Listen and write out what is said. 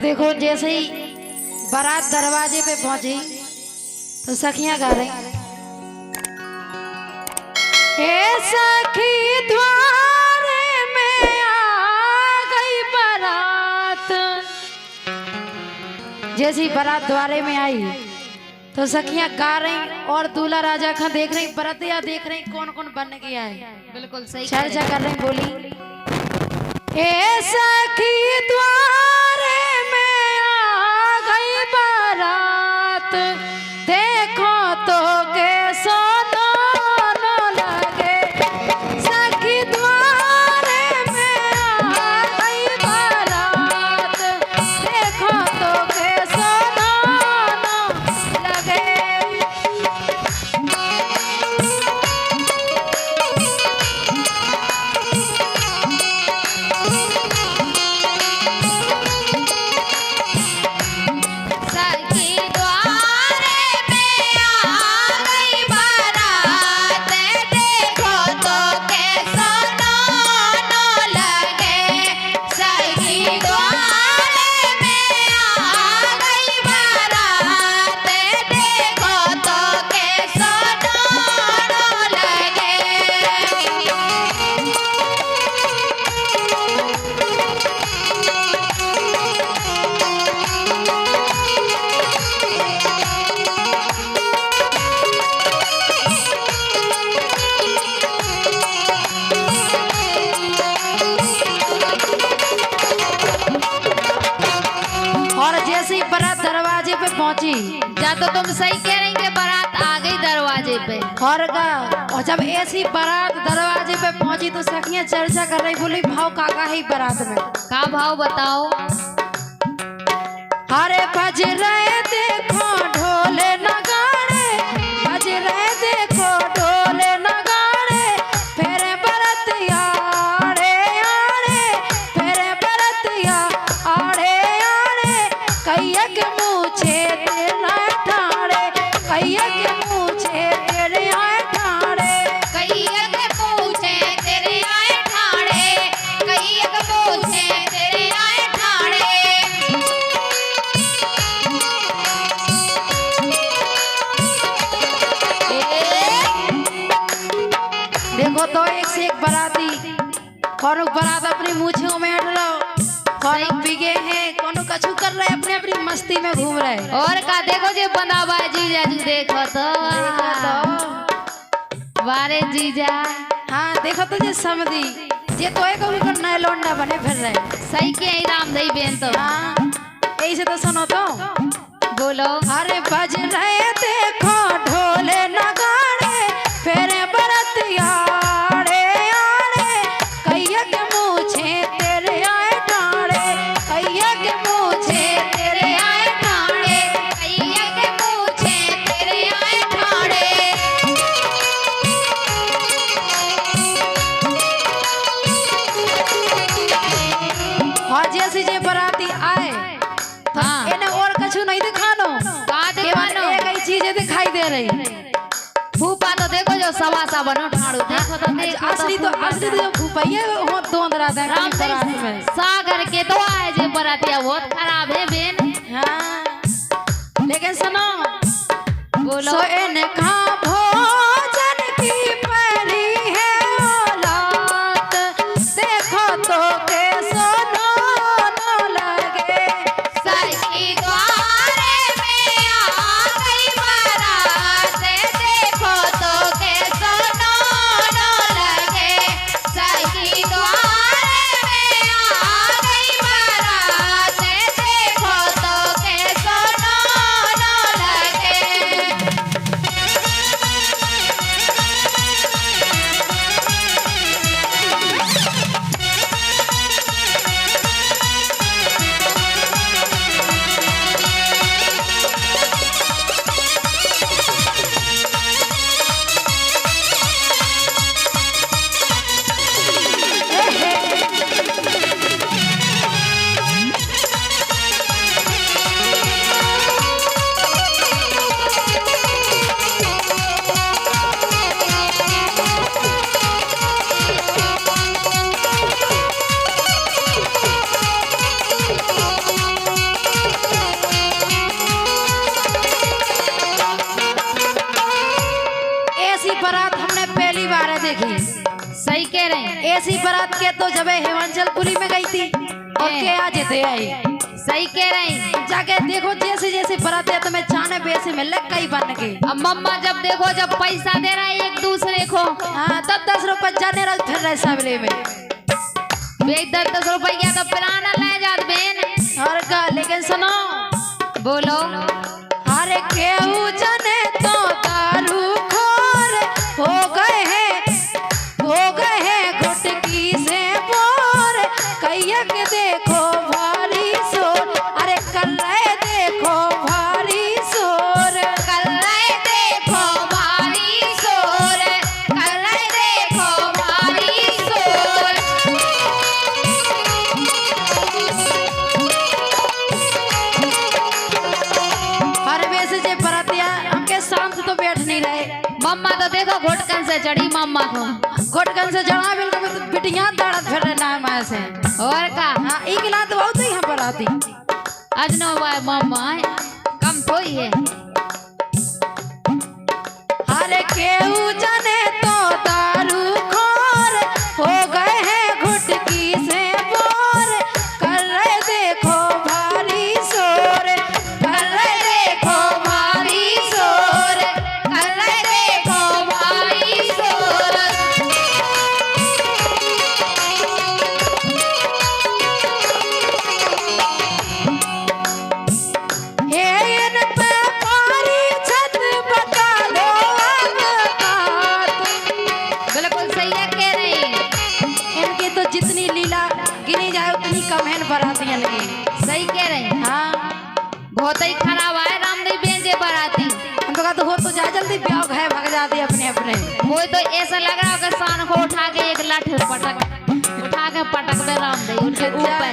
देखो जैसे ही बारात दरवाजे पे पहुंची तो सखियां गा रही, हे सखी द्वारे में आ गई बारात। जैसे ही बारात द्वारे में आई तो सखियां गा रही और दूल्हा राजा का देख रही, बरतिया देख रही कौन कौन बन गया है। बिल्कुल सही चर्चा कर रही, बोली हे सखी द्वारे में आ गई बारात, देखो तो कैसा न लगे। सखी द्वारे में आ गई बारात, देखो तो कैसा न लगे। बारात दरवाजे पे पहुंची, या तो तुम सही कह रही कि बारात आ गई दरवाजे पे। और जब ऐसी बारात दरवाजे पे पहुंची तो सखियां चर्चा कर रही, बोली भाव काका है बारात में। का भाव बताओ? अरे बज रहे देखो ढोले नगाड़े, बज रहे देखो ढोले नगाड़े, फेरे बरतिया आड़े आड़े, फेरे बरतिया आड़े आड़े, कैया के मूछे तेरा ठाड़े, कैया के मूछे तेरे आए ठाड़े, कैया के पूछे तेरे आए ठाड़े, कैया के पूछे तेरे आए ठाड़े। देखो तो एक से एक बाराती, कौन बारात अपनी मूछों में अड़ लो, कौन बिगे हैं, कौन कछु कर रहे, अपने अपनी मस्ती में घूम रहे। और का देखो जे बनावा जीजा जी, देखो तो बारे जीजा। हाँ देखो तो जे समझी ये तो एक उनका नए लौंडा बने फिर रहे। सही के ही राम दई बेन तो। हाँ ऐसे तो सुनो तो बोलो। अरे बज रहे देखो ढोले नगाड़े, फेरे बरतिया आड़े आड़े, कैया के मूछे तेरे आए ठाड़े, कैया के मूछे तेरे आए ठाड़े, कैया के पूछे तेरे आए ठाड़े। और जैसे जे बराती आए तो हाँ। इन्हें और कछु नहीं दिखानो, का दिखानो? एक ही चीजें दिखाई दे रही। फूफा तो देखो जो सवा सा बनो ठाड़ू, देखो तो देखो असली तो जो भूपैया हो दो रात है राम बारात दई में। सागर के तो आए जे बरातिया बहुत खराब है बेन। हाँ लेकिन सुनो, बोलो। सो इनका भोजन की पहली है औलाद, देखो तो कैसो न लगे। सखी द्वारे में आ गई बारात, देखो तो कैसा न लगे। सखी द्वारे में आ गई बारात, देखो तो कैसा न लगे। ऐसी बारात के तो जब हिमाचलपुरी में गई थी और के आज थे आई। सही कह रही। जाके देखो जैसे जैसे बारात है तुम्हें चाने पैसे मिल कई बन के। अब मम्मा जब देखो जब पैसा दे रहा है एक दूसरे को, हाँ 10-10 रुपए जाने रहा फिर रहे सबले में वे 10-10 रुपए क्या तो पिलाना ले जात बहन। और का लेकिन सुनो बोलो। अरे केहू जाने तो दारू खोर हो गए हैं घुटकी से बोर कैया के देखो भारी शोर। अरे कर रहे देखो भारी शोर, कर रहे देखो भारी शोर, कर रहे देखो भारी शोर। और वैसे जे बरातिया हमके शांत तो बैठ नहीं रहे। मम्मा तो देखो घुटकन से चढ़ी मम्मा को, घुटकन से जड़ा बिल्कुल बिटियां दौड़त फिर रहे ना मैं से। और का हाँ एक लात बहुत ही हम बराती अजनो भाई मम्मा कम थोड़ी है। अरे केहू जाने तो दारू खोर हो गए हैं घुटकी से बोर कर रहे देखो भारी शोर, कर रहे देखो भारी शोर, कर रहे देखो भारी शोर। हे इन पे पारी छत बता दो बिल्कुल सही है कह रही। इनकी तो जितनी लीला गिनी जाए उतनी कम है बरातियन की। सही कह रही। हाँ बहुत ही खराब है रामदेव बेंजे बराती। हमको कहा तो हो तो जाए जल्दी ब्याह है भग जाती अपने अपने। वो तो ऐसा लग रहा है कि शान को उठा के एक लाठ पटक, उठा के पटक दे रामदेव उनके ऊपर।